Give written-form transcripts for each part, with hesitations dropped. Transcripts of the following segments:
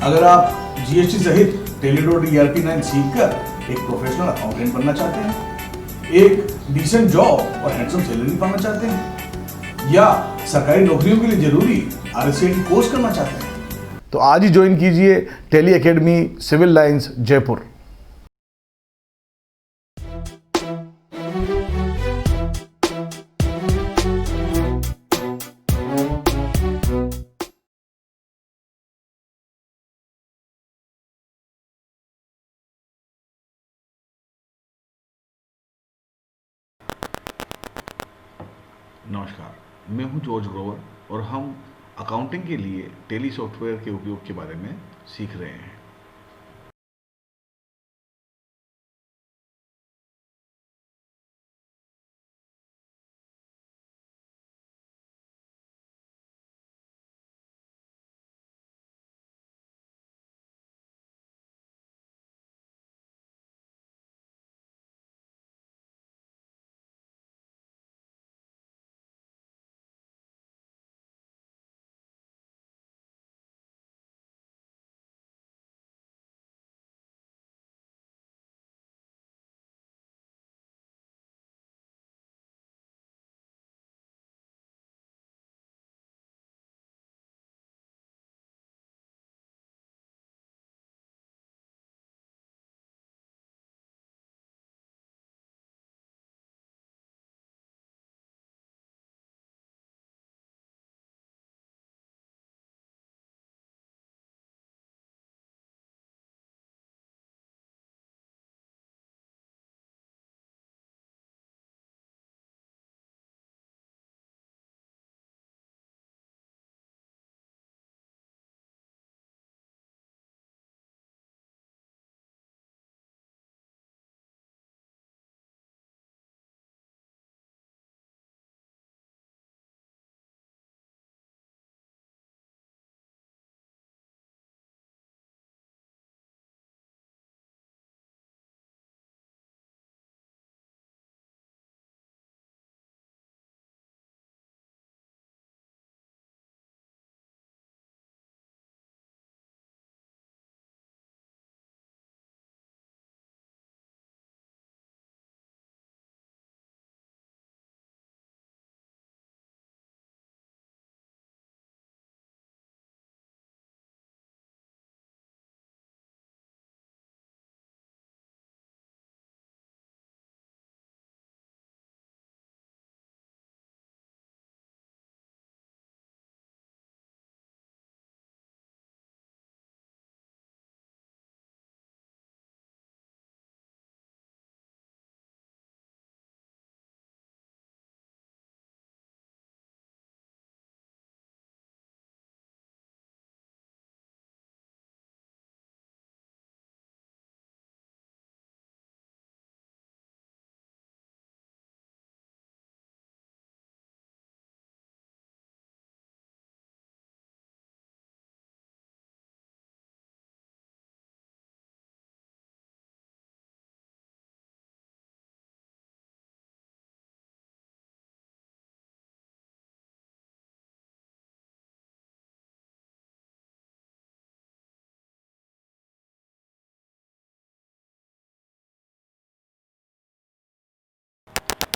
अगर आप जीएसटी सहित टेलीडॉट ERP9 सीखकर एक प्रोफेशनल अकाउंटेंट बनना चाहते हैं, एक डिसेंट जॉब और हैंडसम सैलरी पाना चाहते हैं, या सरकारी नौकरियों के लिए जरूरी RSCIT कोर्स करना चाहते हैं, तो आज ही ज्वाइन कीजिए Tally Academy Civil Lines Jaipur. नमस्कार, मैं हूं जॉर्ज ग्रोवर और हम अकाउंटिंग के लिए टेली सॉफ्टवेयर के उपयोग के बारे में सीख रहे हैं।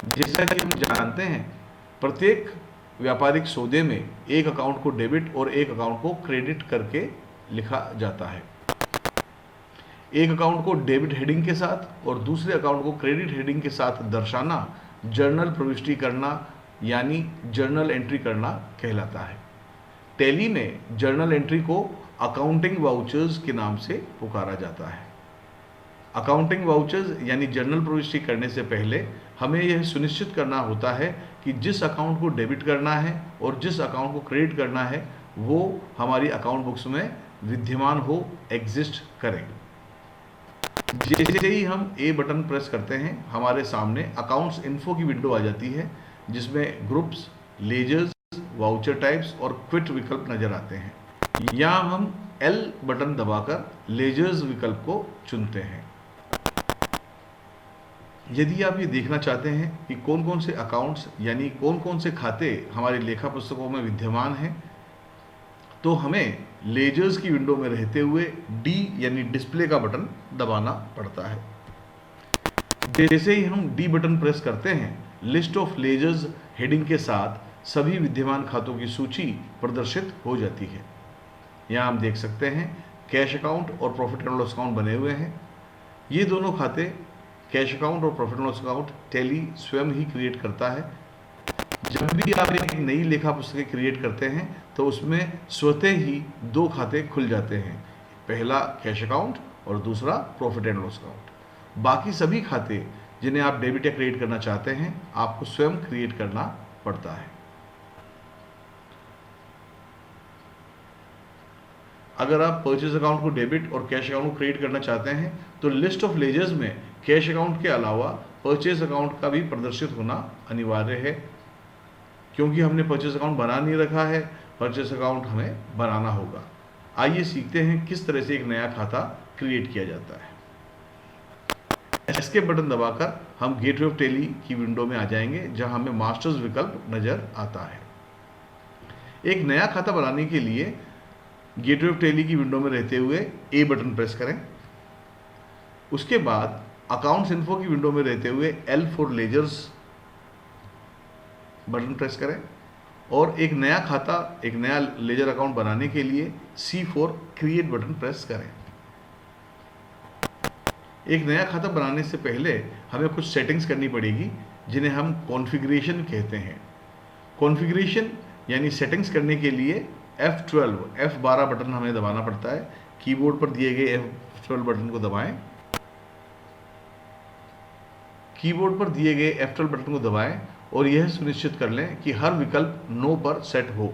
जैसा कि हम जानते हैं, प्रत्येक व्यापारिक सौदे में एक अकाउंट को डेबिट और एक अकाउंट को क्रेडिट करके लिखा जाता है। एक अकाउंट को डेबिट हेडिंग के साथ और दूसरे अकाउंट को क्रेडिट हेडिंग के साथ दर्शाना जर्नल प्रविष्टि करना यानी जर्नल एंट्री करना कहलाता है। टैली में जर्नल एंट्री को अकाउंटिंग वाउचर्स के नाम से पुकारा जाता है। अकाउंटिंग वाउचर्स यानी जर्नल प्रविष्टि करने से पहले हमें यह सुनिश्चित करना होता है कि जिस अकाउंट को डेबिट करना है और जिस अकाउंट को क्रेडिट करना है वो हमारी अकाउंट बुक्स में विद्यमान हो, एग्जिस्ट करें। जैसे ही हम ए बटन प्रेस करते हैं, हमारे सामने अकाउंट्स इन्फो की विंडो आ जाती है जिसमें ग्रुप्स, लेजर्स, वाउचर टाइप्स और क्विट विकल्प नजर आते हैं। यहाँ हम एल बटन दबाकर लेजर्स विकल्प को चुनते हैं। यदि आप ये देखना चाहते हैं कि कौन कौन से अकाउंट्स यानी कौन कौन से खाते हमारे लेखा पुस्तकों में विद्यमान हैं, तो हमें लेजर्स की विंडो में रहते हुए डी यानी डिस्प्ले का बटन दबाना पड़ता है। जैसे ही हम डी बटन प्रेस करते हैं, लिस्ट ऑफ लेजर्स हेडिंग के साथ सभी विद्यमान खातों की सूची प्रदर्शित हो जाती है। यहाँ हम देख सकते हैं कैश अकाउंट और प्रॉफिट एंड लॉस अकाउंट बने हुए हैं। ये दोनों खाते, कैश अकाउंट और profit and loss account, tally स्वयं ही क्रिएट करता है। जब भी आप एक नई लेखा पुस्तकें क्रिएट करते हैं तो उसमें स्वतः ही दो खाते खुल जाते हैं, पहला कैश अकाउंट और दूसरा प्रॉफिट एंड लॉस अकाउंट। बाकी सभी खाते जिन्हें आप डेबिट या क्रेडिट करना चाहते हैं आपको स्वयं क्रिएट करना पड़ता है। अगर आप परचेज अकाउंट को डेबिट और कैश अकाउंट को क्रेडिट करना चाहते हैं तो लिस्ट ऑफ लेजर्स में कैश अकाउंट के अलावा परचेज अकाउंट का भी प्रदर्शित होना अनिवार्य है, क्योंकि हमने परचेज अकाउंट बना नहीं रखा है। परचेज अकाउंट हमें बनाना होगा। आइए सीखते हैं किस तरह से एक नया खाता क्रिएट किया जाता है। एस्केप बटन दबाकर हम गेटवे ऑफ टैली की विंडो में आ जाएंगे, जहां हमें मास्टर्स विकल्प नजर आता है। एक नया खाता बनाने के लिए गेटवे ऑफ टैली की विंडो में रहते हुए ए बटन प्रेस करें। उसके बाद अकाउंट्स इन्फो की विंडो में रहते हुए L for ledgers button press करें और एक नया खाता, एक नया लेजर अकाउंट बनाने के लिए सी फॉर क्रिएट बटन प्रेस करें। एक नया खाता बनाने से पहले हमें कुछ सेटिंग्स करनी पड़ेगी, जिन्हें हम कॉन्फ़िगरेशन कहते हैं। कॉन्फ़िगरेशन यानी सेटिंग्स करने के लिए F12 बटन हमें दबाना पड़ता है। कीबोर्ड पर दिए गए F12 बटन को दबाएं। कीबोर्ड पर दिए गए F12 बटन को दबाएं और यह सुनिश्चित कर लें कि हर विकल्प नो पर सेट हो।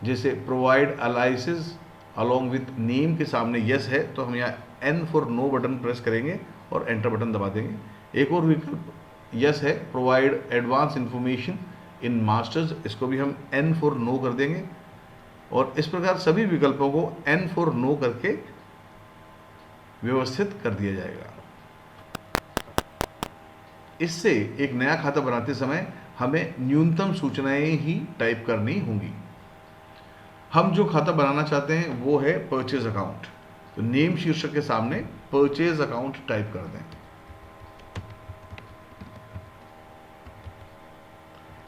जैसे provide aliases along with name के सामने यस है तो हम यहाँ N for no button press करेंगे और एंटर बटन दबा देंगे। एक और विकल्प यस है, provide advance information in masters, इसको भी हम N फॉर नो कर देंगे और इस प्रकार सभी विकल्पों को N फॉर नो करके व्यवस्थित कर दिया जाएगा। इससे एक नया खाता बनाते समय हमें न्यूनतम सूचनाएं ही टाइप करनी होंगी। हम जो खाता बनाना चाहते हैं वो है परचेज अकाउंट, तो नेम शीर्षक के सामने परचेज अकाउंट टाइप कर दें।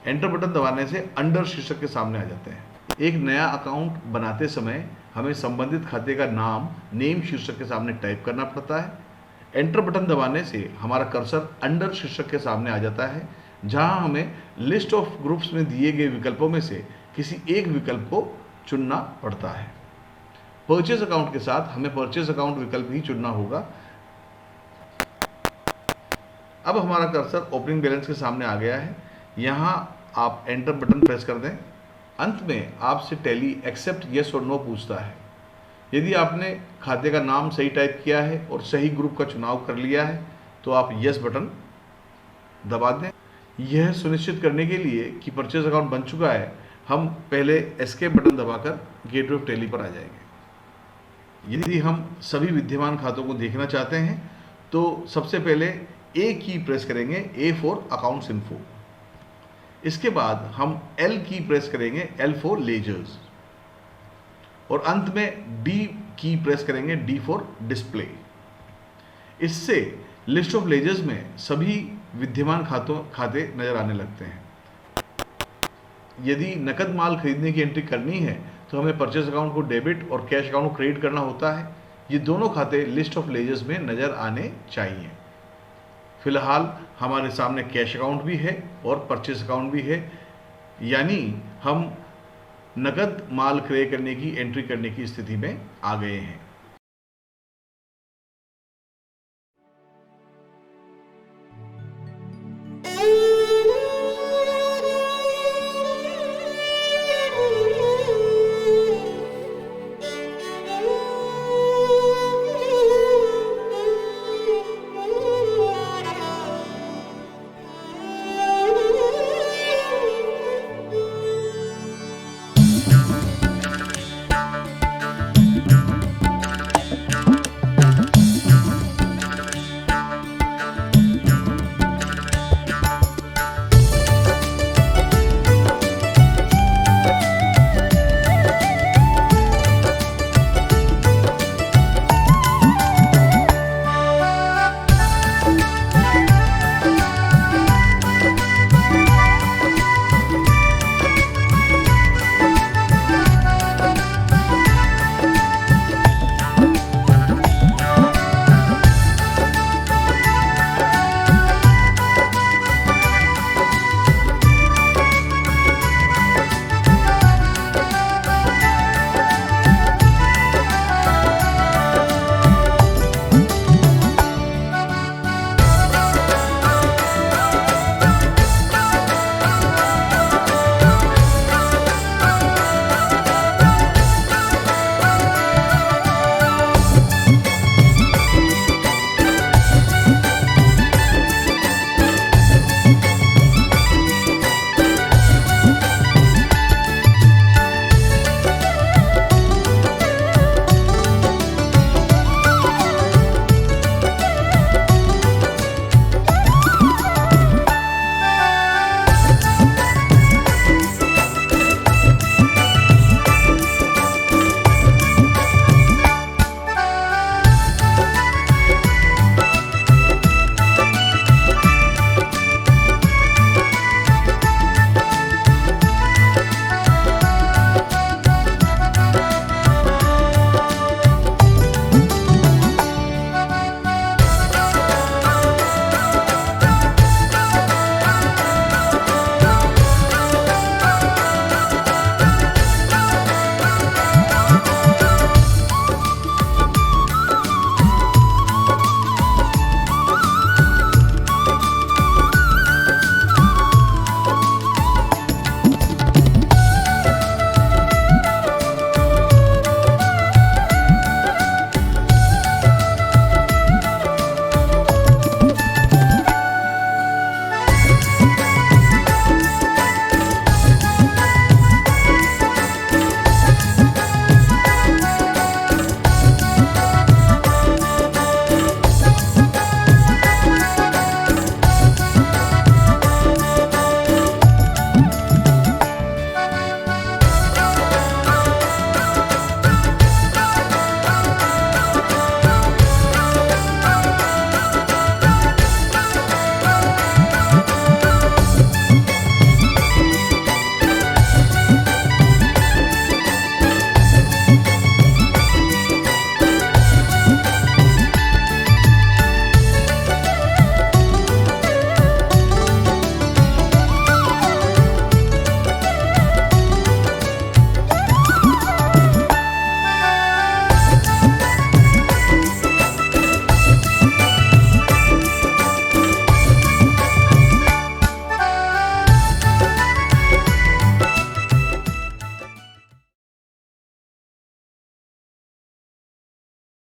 एंटर बटन दबाने से अंडर शीर्षक के सामने आ जाते हैं। एक नया अकाउंट बनाते समय हमें संबंधित खाते का नाम नेम शीर्षक के सामने टाइप करना पड़ता है। एंटर बटन दबाने से हमारा कर्सर अंडर शीर्षक के सामने आ जाता है, जहां हमें लिस्ट ऑफ ग्रुप्स में दिए गए विकल्पों में से किसी एक विकल्प को चुनना पड़ता है। परचेज अकाउंट के साथ हमें परचेज अकाउंट विकल्प ही चुनना होगा। अब हमारा कर्सर ओपनिंग बैलेंस के सामने आ गया है। यहां आप एंटर बटन प्रेस कर दें। अंत में आपसे टैली एक्सेप्ट यस और नो पूछता है। यदि आपने खाते का नाम सही टाइप किया है और सही ग्रुप का चुनाव कर लिया है तो आप यस बटन दबा दें। यह सुनिश्चित करने के लिए कि परचेज अकाउंट बन चुका है, हम पहले एस्केप बटन दबाकर गेटवे ऑफ टैली पर आ जाएंगे। यदि हम सभी विद्यमान खातों को देखना चाहते हैं तो सबसे पहले ए की प्रेस करेंगे, ए फॉर अकाउंट्स इन्फो। इसके बाद हम एल की प्रेस करेंगे, एल फॉर लेजर्स, और अंत में डी की प्रेस करेंगे, डी फॉर डिस्प्ले। इससे लिस्ट ऑफ लेजर्स में सभी विद्यमान खाते नजर आने लगते हैं। यदि नकद माल खरीदने की एंट्री करनी है तो हमें परचेज अकाउंट को डेबिट और कैश अकाउंट को क्रेडिट करना होता है। ये दोनों खाते लिस्ट ऑफ लेजर्स में नजर आने चाहिए। फिलहाल हमारे सामने कैश अकाउंट भी है और परचेज अकाउंट भी है, यानी हम नकद माल क्रय करने की एंट्री करने की स्थिति में आ गए हैं।